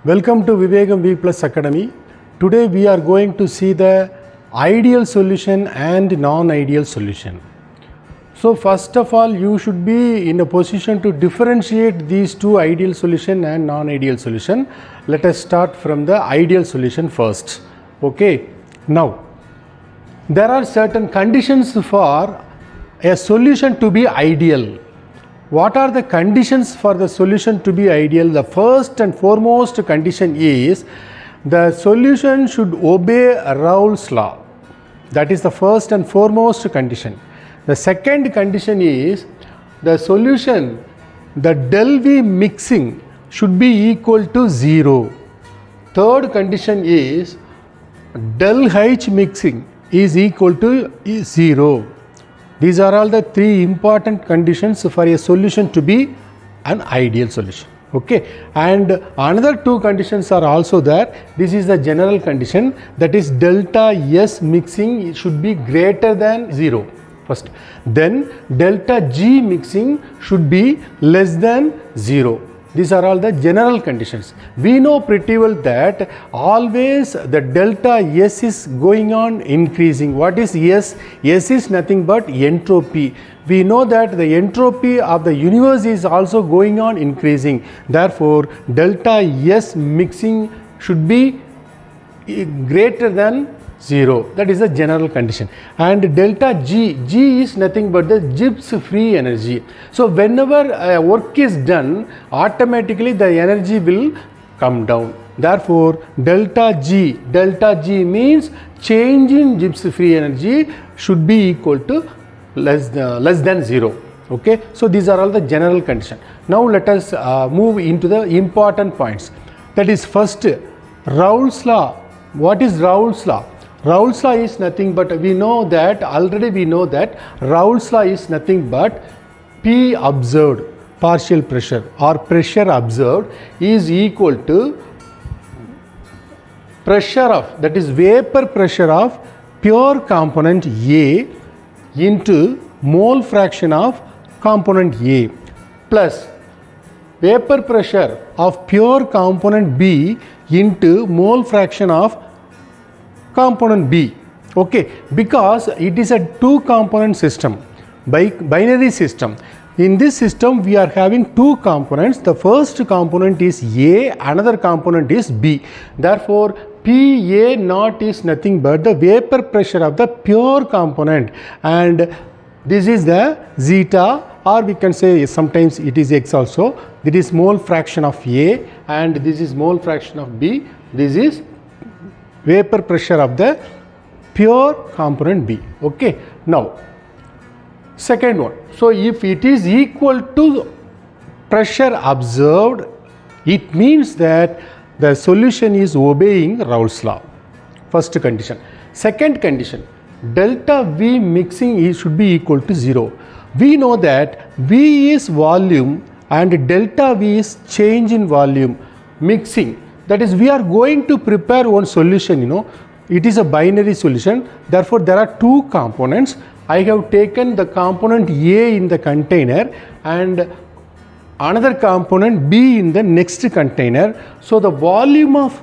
Welcome to Vivegam V Plus Academy. Today we are going to see the ideal solution and non-ideal solution. So first of all, you should be in a position to differentiate these two, ideal solution and non-ideal solution. Let us start from the ideal solution first. Okay. Now, there are certain conditions for a solution to be ideal. What are the conditions for the solution to be ideal? The first and foremost condition is the solution should obey Raoult's law. That is the first and foremost condition. The second condition is the solution, the del V mixing should be equal to 0. Third condition is del H mixing is equal to 0. These are all the three important conditions for a solution to be an ideal solution. Okay, and another two conditions are also there. This is the general condition, that is delta S mixing should be greater than 0 first. Then delta G mixing should be less than 0. These are all the general conditions. We know pretty well that always the delta S is going on increasing. What is S? S is nothing but entropy. We know that the entropy of the universe is also going on increasing. Therefore, delta S mixing should be greater than 0. That is the general condition. And delta G, G is nothing but the Gibbs free energy. So whenever work is done, automatically the energy will come down. Therefore, delta G means change in Gibbs free energy should be equal to less than 0. Okay. So these are all the general condition. Now let us move into the important points. That is first, Raoult's law. What is Raoult's law? Raoult's law is nothing but, we know that Raoult's law is nothing but P observed, partial pressure or pressure observed is equal to pressure of, that is vapor pressure of pure component A into mole fraction of component A plus vapor pressure of pure component B into mole fraction of component B. Okay, because it is a two component system, binary system. In this system we are having two components. The first component is A, another component is B. Therefore, PA naught is nothing but the vapor pressure of the pure component, and this is the zeta, or we can say sometimes it is X also. This is mole fraction of A and this is mole fraction of B. This is vapor pressure of the pure component B. Okay. Now, second one. So, if it is equal to pressure observed, it means that the solution is obeying Raoult's law. First condition. Second condition, delta V mixing should be equal to 0. We know that V is volume and delta V is change in volume, mixing. That is, we are going to prepare one solution, it is a binary solution. Therefore, there are two components. I have taken the component A in the container and another component B in the next container. So, the volume of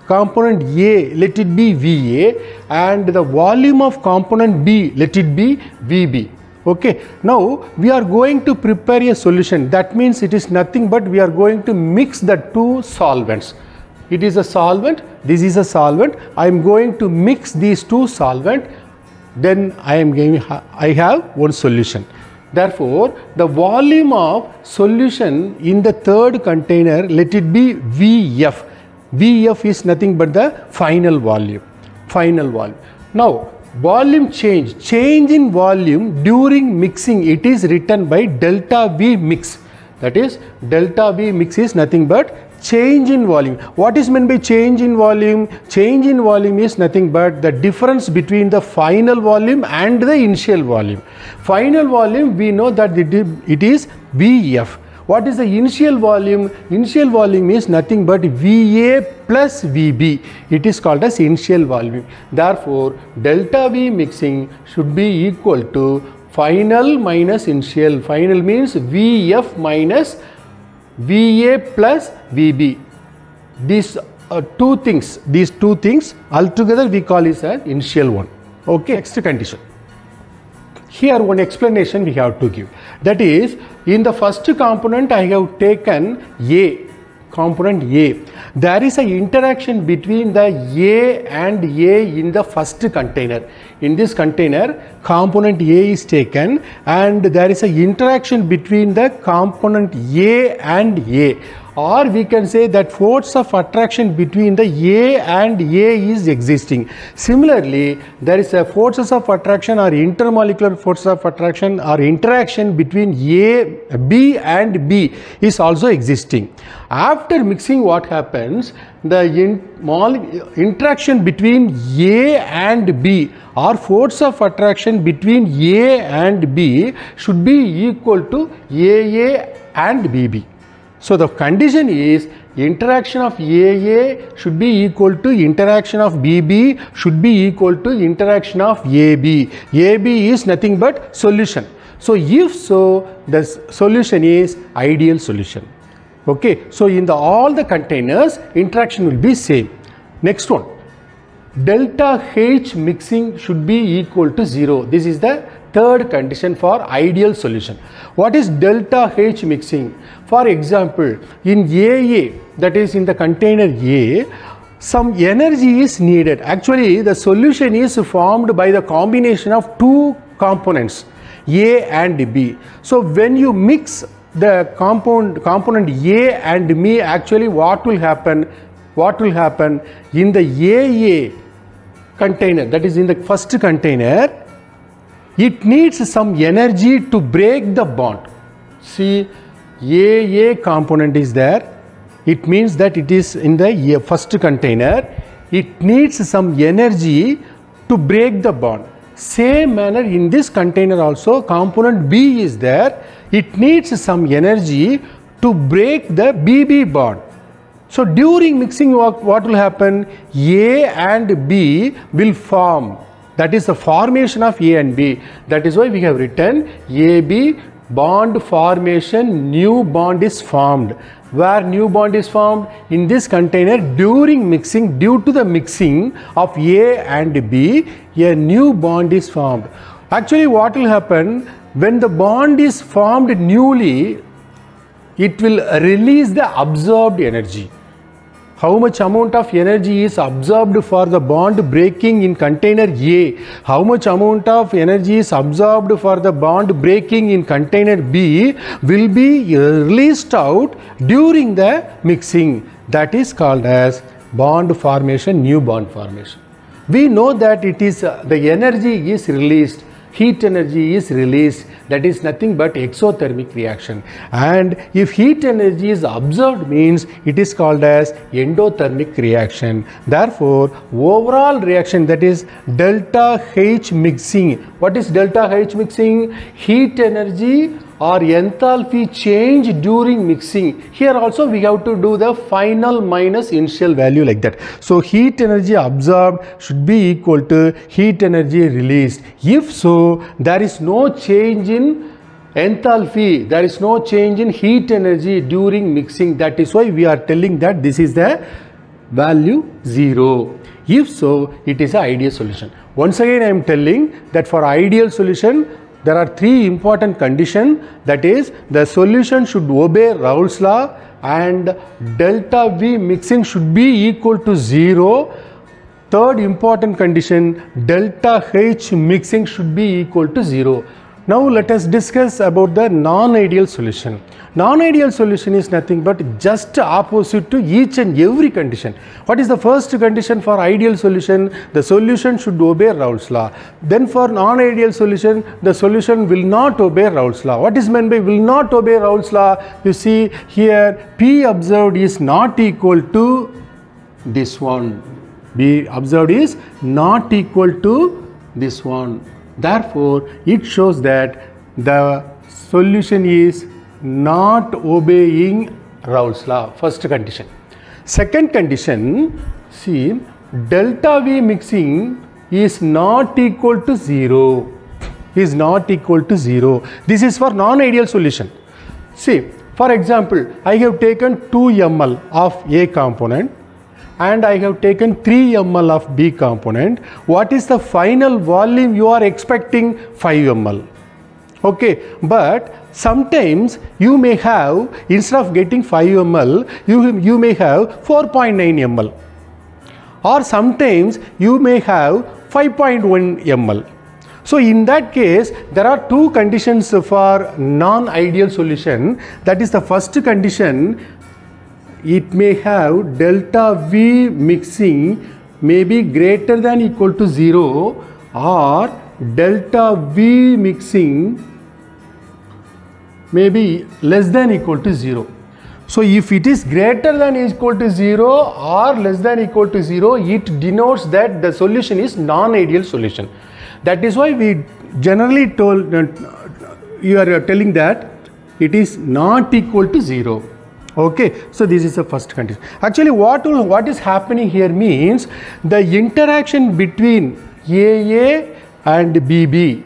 component A, let it be VA, and the volume of component B, let it be VB. Okay. Now, we are going to prepare a solution. That means it is nothing but we are going to mix the two solvents. It is a solvent, this is a solvent. I am going to mix these two solvent, then I have one solution. Therefore, the volume of solution in the third container, let it be VF. VF is nothing but the final volume. Now, volume change in volume during mixing, it is written by delta V mix. That is, delta V mix is nothing but change in volume. What is meant by change in volume? Change in volume is nothing but the difference between the final volume and the initial volume. Final volume, we know that it is VF. What is the initial volume? Initial volume is nothing but VA plus VB. It is called as initial volume. Therefore, delta V mixing should be equal to final minus initial. Final means VF minus VA plus VB. these two things altogether we call is an initial one. Okay, next condition. Here one explanation we have to give. That is, in the first component I have taken A, component A. There is an interaction between the A and A in the first container. In this container, component A is taken and there is an interaction between the component A and A. Or we can say that force of attraction between the A and A is existing. Similarly, there is a forces of attraction or intermolecular forces of attraction or interaction between B and B is also existing. After mixing, what happens? The interaction between A and B or force of attraction between A and B should be equal to AA and BB. So the condition is interaction of AA should be equal to interaction of BB should be equal to interaction of AB. AB is nothing but solution. So if so, the solution is ideal solution. Okay, so in all the containers, interaction will be same. Next one, delta H mixing should be equal to 0. This is the third condition for ideal solution. What is delta H mixing? For example, in AA, that is in the container A, some energy is needed. Actually, the solution is formed by the combination of two components, A and B. So when you mix the component A and B, actually what will happen? In the AA container, that is in the first container, it needs some energy to break the bond. See, AA component is there. It means that it is in the first container. It needs some energy to break the bond. Same manner in this container also, component B is there. It needs some energy to break the BB bond. So during mixing, what will happen? A and B will form. That is the formation of A and B. That is why we have written AB bond formation, new bond is formed. Where new bond is formed? In this container during mixing, due to the mixing of A and B, a new bond is formed. Actually, what will happen? When the bond is formed newly, it will release the absorbed energy. How much amount of energy is absorbed for the bond breaking in container A? How much amount of energy is absorbed for the bond breaking in container B will be released out during the mixing. That is called as bond formation, new bond formation. We know that it is the energy is released. Heat energy is released, that is nothing but exothermic reaction, and if heat energy is absorbed means it is called as endothermic reaction. Therefore, overall reaction, that is delta H mixing. What is delta H mixing? Heat energy or enthalpy change during mixing. Here also we have to do the final minus initial value like that. So heat energy absorbed should be equal to heat energy released. If so, there is no change in enthalpy, there is no change in heat energy during mixing. That is why we are telling that this is the value 0. If so, it is an ideal solution. Once again I am telling that for ideal solution, there are three important conditions, that is the solution should obey Raoult's law and delta V mixing should be equal to 0. Third important condition, delta H mixing should be equal to 0. Now let us discuss about the non-ideal solution. Non-ideal solution is nothing but just opposite to each and every condition. What is the first condition for ideal solution? The solution should obey Raoult's law. Then for non-ideal solution, the solution will not obey Raoult's law. What is meant by will not obey Raoult's law? You see here, P observed is not equal to this one. B observed is not equal to this one. Therefore, it shows that the solution is not obeying Raoult's law, first condition. Second condition, see, delta V mixing is not equal to 0. Is not equal to 0. This is for non-ideal solution. See, For example, I have taken 2 ml of A component and I have taken 3 ml of B component. What is the final volume you are expecting? 5 ml. Okay, but sometimes you may have, instead of getting 5 ml, you may have 4.9 ml, or sometimes you may have 5.1 ml. So in that case, there are 2 conditions for non-ideal solution. That is, the first condition, it may have delta V mixing may be greater than equal to 0, or delta V mixing may be less than equal to 0. So if it is greater than equal to 0 or less than equal to 0, it denotes that the solution is non-ideal solution. That is why we generally told, you are telling that it is not equal to 0. Okay, so this is the first condition. Actually, what is happening here means the interaction between AA and BB.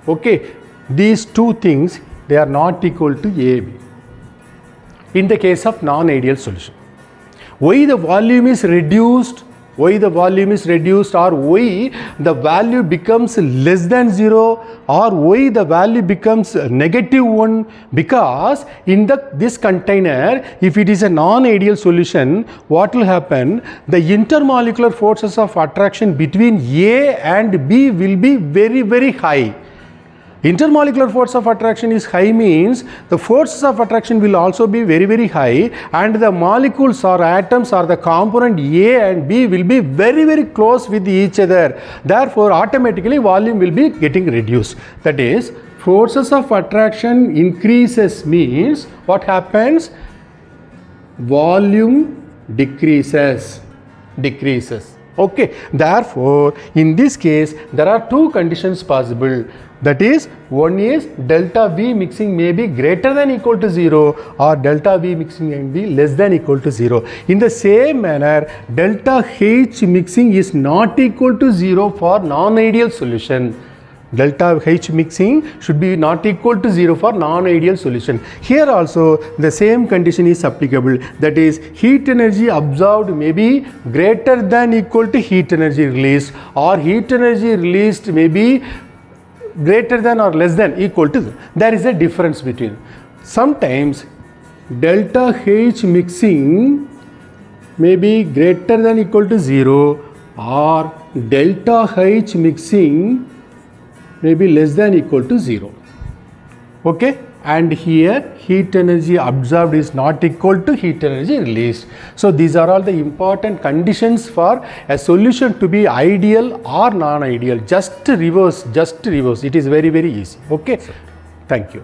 Okay, these 2 things, they are not equal to AB in the case of non-ideal solution. Why the volume is reduced, or why the value becomes less than 0, or why the value becomes -1, because in this container, if it is a non-ideal solution, what will happen? The intermolecular forces of attraction between A and B will be very, very high. Intermolecular force of attraction is high means the forces of attraction will also be very, very high, and the molecules or atoms or the component A and B will be very, very close with each other. Therefore, automatically volume will be getting reduced. That is, forces of attraction increases means what happens? Volume decreases. Okay, therefore, in this case, there are 2 conditions possible. That is, one is delta V mixing may be greater than equal to 0, or delta V mixing may be less than equal to 0. In the same manner, delta H mixing is not equal to 0 for non-ideal solution. Delta H mixing should be not equal to 0 for non-ideal solution. Here also the same condition is applicable. That is, heat energy absorbed may be greater than equal to heat energy released, or heat energy released may be greater than or less than equal to 0. There is a difference between. Sometimes delta H mixing may be greater than equal to 0, or delta H mixing may be less than equal to 0. Okay, and here heat energy absorbed is not equal to heat energy released. So these are all the important conditions for a solution to be ideal or non-ideal. Just reverse. It is very, very easy. Okay, thank you.